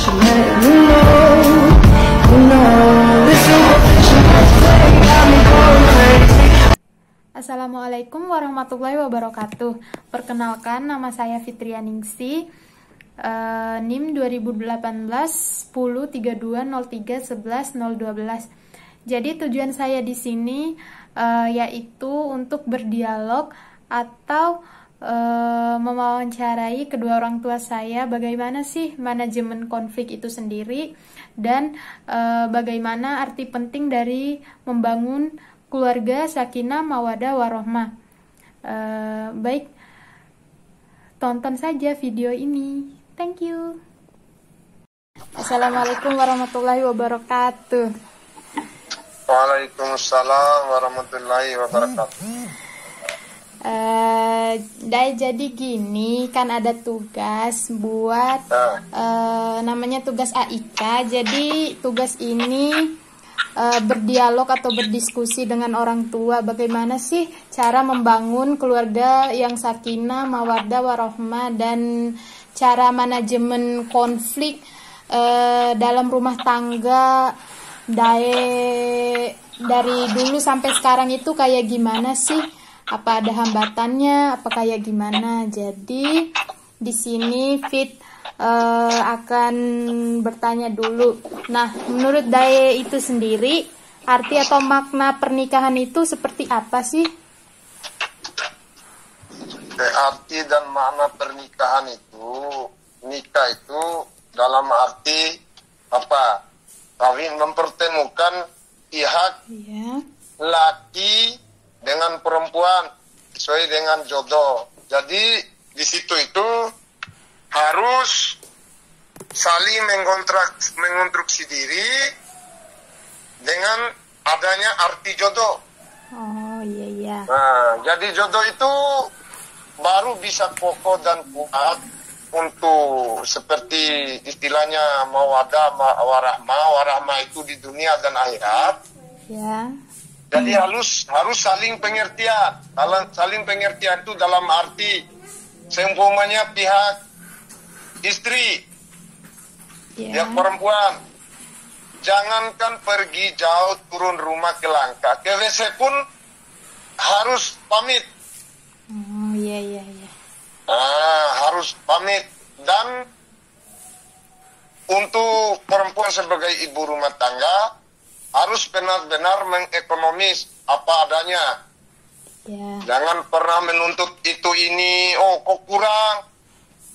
should let me know. You know, this superficial play got me going crazy. Assalamualaikum warahmatullahi wabarakatuh. Perkenalkan, nama saya Fitrianingsi, NIM 2018 10 32 03 11 012. Jadi tujuan saya di sini yaitu untuk berdialog atau mewawancarai kedua orang tua saya bagaimana sih manajemen konflik itu sendiri dan bagaimana arti penting dari membangun keluarga sakinah mawadah warohmah. Baik, tonton saja video ini. Thank you. Assalamualaikum warahmatullahi wabarakatuh. Waalaikumsalam warahmatullahi wabarakatuh. Jadi gini, kan ada tugas buat namanya tugas AIK. Jadi tugas ini berdialog atau berdiskusi dengan orang tua bagaimana sih cara membangun keluarga yang sakinah mawaddah warohmah dan cara manajemen konflik dalam rumah tangga dari dulu sampai sekarang itu kayak gimana sih, apa ada hambatannya, apa kayak gimana. Jadi di sini Fit akan bertanya dulu. Nah, menurut Dae itu sendiri, arti atau makna pernikahan itu seperti apa sih? Arti dan makna pernikahan itu, nikah itu dalam arti apa? Kawin mempertemukan pihak laki dengan perempuan sesuai dengan jodoh. Jadi di situ itu harus saling mengonstruksi diri dengan adanya arti jodoh. Oh iya. Nah, jadi jodoh itu baru bisa kokoh dan kuat untuk seperti istilahnya mawadah warahmah itu di dunia dan akhirat. Ya. Jadi harus saling pengertian. Saling pengertian itu dalam arti seumpamanya pihak istri, pihak perempuan, jangankan pergi jauh turun rumah ke langkah, ke WC pun harus pamit. Oh iya. Harus pamit. Dan untuk perempuan sebagai ibu rumah tangga harus benar-benar mengekonomis apa adanya. Jangan pernah menuntut itu ini, oh kok kurang,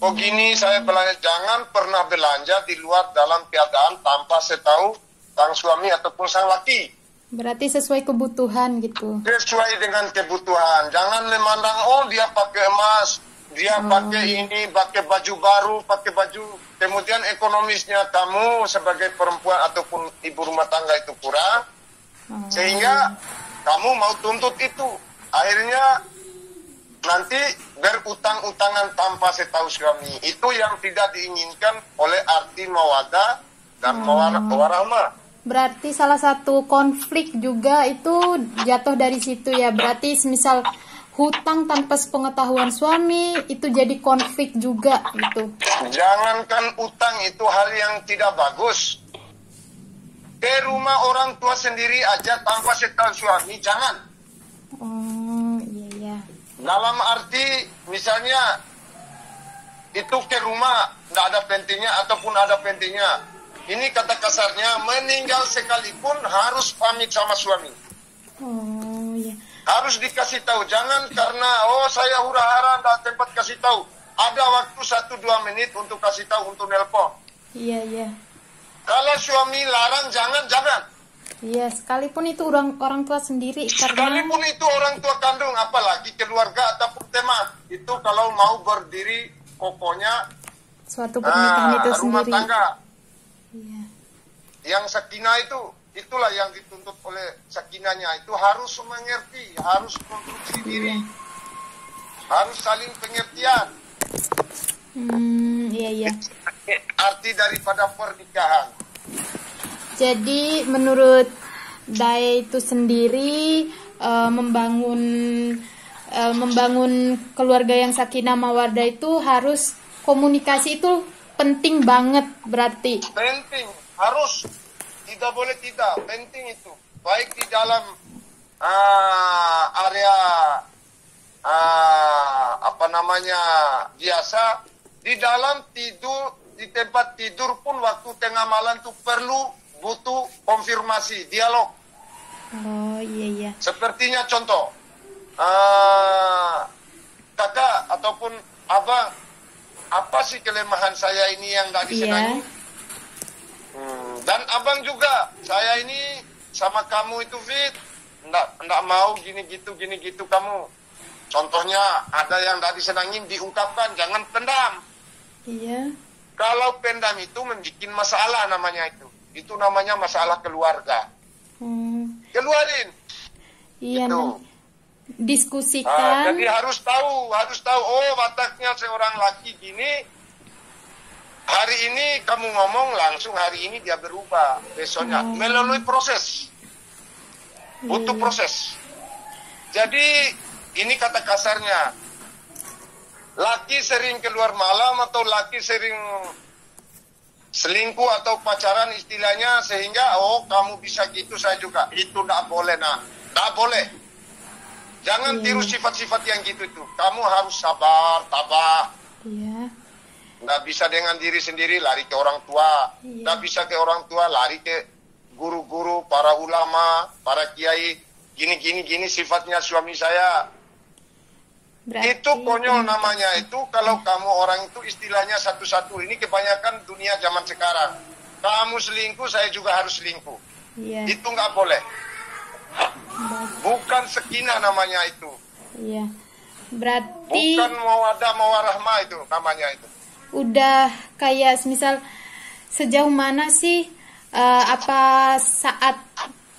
kok gini saya belanja. Jangan pernah belanja di luar dalam keadaan tanpa setahu sang suami ataupun sang laki. Berarti sesuai kebutuhan gitu. Sesuai dengan kebutuhan. Jangan memandang oh dia pakai emas, dia pakai ini, pakai baju baru, pakai baju. Kemudian ekonomisnya kamu sebagai perempuan ataupun ibu rumah tangga itu kurang, sehingga kamu mau tuntut itu. Akhirnya nanti berutang-utangan tanpa setahu suami. Itu yang tidak diinginkan oleh arti mawadah dan warahmah. Berarti salah satu konflik juga itu jatuh dari situ ya. Berarti misal hutang tanpa sepengetahuan suami itu jadi konflik juga gitu. Jangankan utang itu hal yang tidak bagus. Ke rumah orang tua sendiri aja tanpa setahu suami jangan. Oh iya. Dalam arti misalnya itu ke rumah tidak ada pentingnya ataupun ada pentingnya. Ini kata kasarnya meninggal sekalipun harus pamit sama suami. Oh iya. Harus dikasih tahu. Jangan karena saya hura-hara tidak tempat kasih tahu. Ada waktu 1-2 menit untuk kasih tahu, untuk nelpon. Iya. Kalau suami larang jangan. Iya, sekalipun itu orang tua sendiri. Sekalipun itu orang tua kandung, apalagi keluarga ataupun teman. Itu kalau mau berdiri kokohnya suatu pernikahan itu rumah sendiri. Tangga. Iya. Yang sakinah itulah yang dituntut oleh sakinahnya. Itu harus mengerti, harus konstruksi diri. Harus saling pengertian. Iya. Arti daripada pernikahan. Jadi menurut Dae itu sendiri membangun keluarga yang sakinah mawaddah itu harus komunikasi itu penting banget berarti. Penting, harus, tidak boleh tidak, penting itu. Baik di dalam area biasa, di dalam tidur, di tempat tidur pun waktu tengah malam tuh butuh konfirmasi, dialog. Oh iya. Sepertinya contoh, kakak ataupun abang, apa sih kelemahan saya ini yang nggak disenangi? Dan abang juga, saya ini sama kamu itu fit, nggak mau gini gitu kamu. Contohnya ada yang nggak disenangin, diungkapkan, jangan pendam. Iya. Kalau pendam itu membuat masalah namanya itu. Itu namanya masalah keluarga. Keluarin. Iya. Itu. Diskusikan. Jadi harus tahu. Oh, wataknya seorang laki gini. Hari ini kamu ngomong langsung, hari ini dia berubah. Besoknya melalui proses. Butuh proses. Jadi ini kata kasarnya. Laki sering keluar malam atau laki sering selingkuh atau pacaran istilahnya, sehingga kamu bisa gitu, saya juga. Itu tidak boleh, tidak boleh. Jangan tiru sifat-sifat yang gitu itu. Kamu harus sabar, tabah. Iya. Nggak bisa dengan diri sendiri lari ke orang tua. Nggak bisa ke orang tua lari ke guru-guru, para ulama, para kiai. Gini sifatnya suami saya. Berarti, itu konyol namanya itu. Kalau kamu orang itu istilahnya satu-satu. Ini kebanyakan dunia zaman sekarang. Kamu selingkuh, saya juga harus selingkuh. Iya. Itu nggak boleh. Bukan sekinah namanya itu. Iya. Berarti bukan mawadah mawarahmah itu namanya itu. Udah kayak misal sejauh mana sih apa saat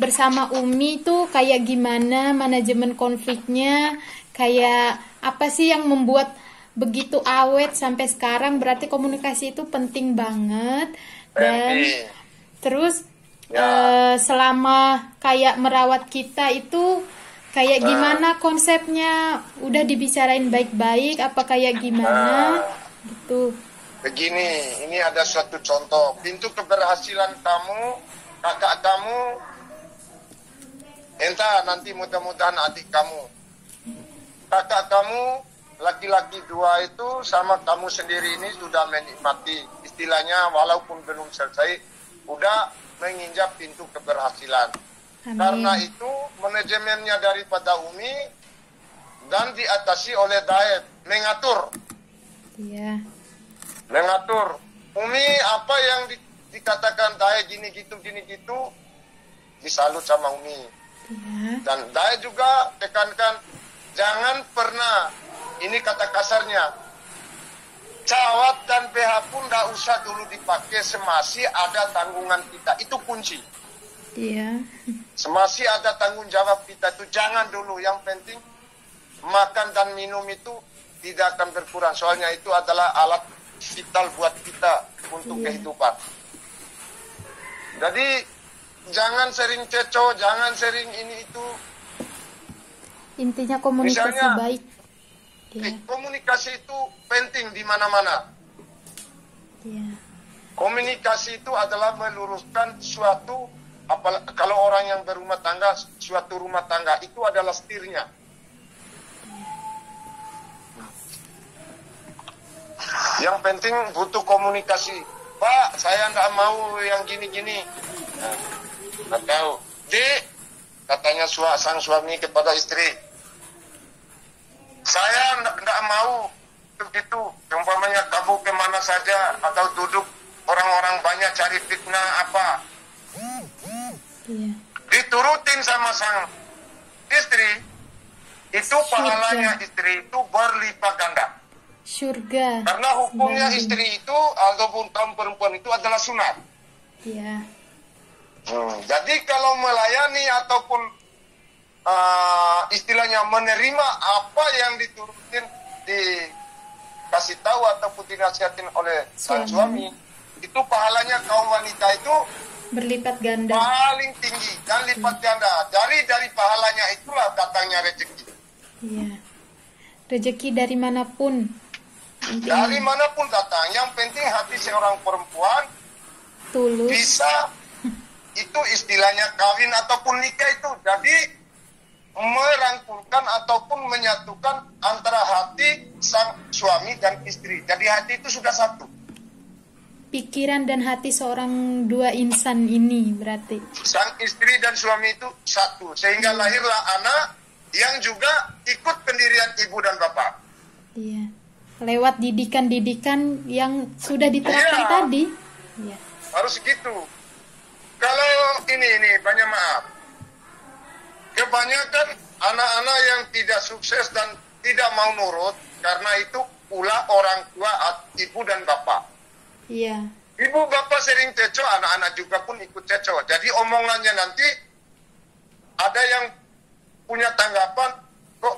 bersama Umi tuh kayak gimana manajemen konfliknya, kayak apa sih yang membuat begitu awet sampai sekarang? Berarti komunikasi itu penting banget. Dan terus selama kayak merawat kita itu kayak gimana konsepnya, udah dibicarain baik-baik apa kayak gimana gitu. Begini, ini ada suatu contoh. Pintu keberhasilan kamu, kakak kamu, entah nanti mudah-mudahan adik kamu, kakak kamu laki-laki 2 itu sama kamu sendiri ini sudah menikmati, istilahnya walaupun belum selesai, udah menginjak pintu keberhasilan. Amin. Karena itu manajemennya daripada Umi dan diatasi oleh Daet, mengatur. Iya. Mengatur. Umi apa yang dikatakan Daet gini gitu, disalut sama Umi. Iya. Dan Daet juga tekankan, jangan pernah, ini kata kasarnya, cawat dan BH pun gak usah dulu dipakai, semasi ada tanggungan kita. Itu kunci. Iya. Semasi ada tanggung jawab kita itu jangan dulu. Yang penting makan dan minum itu tidak akan berkurang. Soalnya itu adalah alat vital buat kita untuk kehidupan. Jadi jangan sering ceco, jangan sering ini itu. Intinya komunikasi misalnya, baik. Komunikasi itu penting di mana-mana. Komunikasi itu adalah meluruskan suatu, kalau orang yang berumah tangga, suatu rumah tangga itu adalah setirnya. Yang penting butuh komunikasi. Pak, saya tidak mau yang gini-gini. Nah, tahu, Dek, katanya sang suami kepada istri, saya tidak mau begitu. Umpamanya kamu kemana saja atau duduk orang-orang banyak cari fitnah apa. Diturutin sama sang istri, itu pahalanya istri itu berlipat ganda. Surga. Karena hukumnya istri itu ataupun kaum perempuan itu adalah sunat. Iya. Jadi kalau melayani ataupun istilahnya menerima apa yang diturutin, dikasih tahu ataupun dinasihatin oleh sang suami, itu pahalanya kaum wanita itu berlipat ganda, paling tinggi dan lipat ganda. Dari pahalanya itulah datangnya rezeki. Iya. Rezeki dari manapun Dari manapun datang, yang penting hati seorang perempuan tulus. bisa, itu istilahnya kawin ataupun nikah itu. Jadi merangkulkan ataupun menyatukan antara hati sang suami dan istri. Jadi hati itu sudah satu. Pikiran dan hati seorang dua insan ini berarti. Sang istri dan suami itu satu. Sehingga lahirlah anak yang juga ikut pendirian ibu dan bapak. Iya. Lewat didikan-didikan yang sudah diterapkan Iya. tadi. Iya. Harus gitu. Kalau ini banyak maaf. Kebanyakan anak-anak yang tidak sukses dan tidak mau nurut karena itu ulah orang tua, ibu dan bapak. Iya. Ibu bapak sering ceco, anak-anak juga pun ikut ceco. Jadi omongannya nanti ada yang punya tanggapan, kok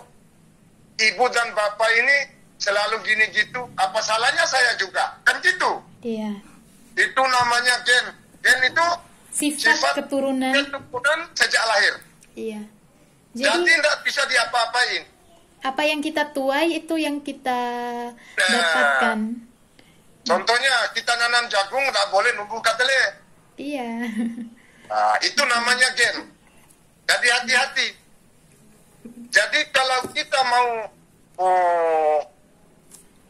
ibu dan bapak ini selalu gini gitu, apa salahnya saya juga? Kan gitu. Iya. Itu namanya gen. Gen itu Sifat keturunan. sejak lahir. Iya. Jadi Jadi tidak bisa diapa-apain. apa yang kita tuai itu yang kita dapatkan. Contohnya kita nanam jagung tidak boleh nunggu kedelai. Iya. Nah, itu namanya gen. Jadi hati-hati. Jadi kalau kita mau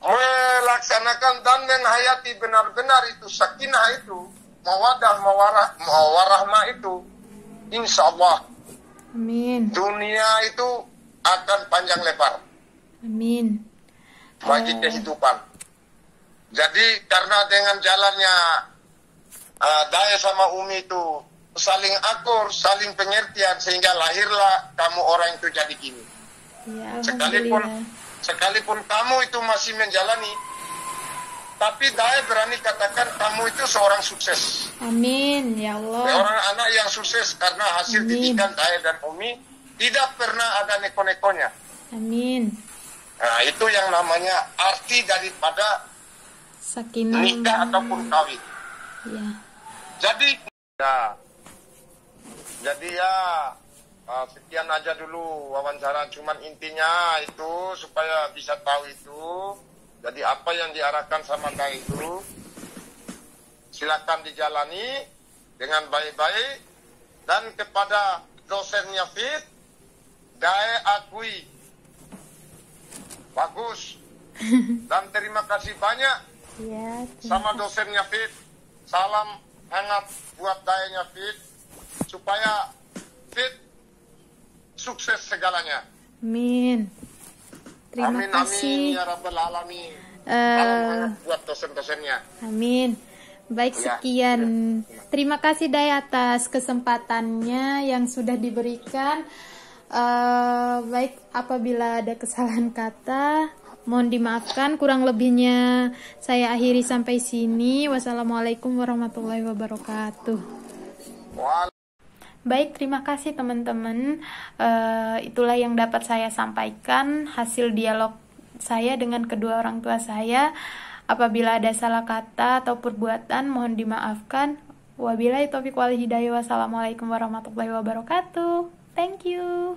melaksanakan dan menghayati benar-benar itu sakinah itu, mawadah, mawarahmah itu, insya Allah Amin. dunia itu akan panjang lebar Amin. bagi kehidupan. Jadi karena dengan jalannya Dae sama Umi itu saling akur, saling pengertian, sehingga lahirlah kamu orang itu jadi gini. Ya, Sekalipun kamu itu masih menjalani, tapi Dae berani katakan kamu itu seorang sukses. Amin ya Allah. Seorang anak yang sukses karena hasil Amin. didikan Dae dan Umi tidak pernah ada neko-nekonya. Amin. Nah, itu yang namanya arti daripada Sakinah. nikah ataupun kawin. Ya. Jadi ya sekian aja dulu wawancara. Cuman intinya itu supaya bisa tahu itu. Jadi apa yang diarahkan sama Dae itu silakan dijalani dengan baik-baik. Dan kepada dosennya Fit, Dae akui bagus. Dan terima kasih banyak Ya. sama dosennya Fit. Salam hangat buat Dae-nya Fit supaya Fit sukses segalanya. Amin. Terima Amin kasih. ya rabbal alamin. Salam hangat buat dosen-dosennya. Amin. Baik, Ya. sekian. Terima kasih Dae atas kesempatannya yang sudah diberikan. Baik, apabila ada kesalahan kata, mohon dimaafkan. Kurang lebihnya saya akhiri sampai sini. Wassalamualaikum warahmatullahi wabarakatuh. Baik, terima kasih teman-teman. Itulah yang dapat saya sampaikan, hasil dialog saya dengan kedua orang tua saya. Apabila ada salah kata atau perbuatan, mohon dimaafkan. Wabillahi taufiq wal hidayah. Wassalamualaikum warahmatullahi wabarakatuh. Thank you.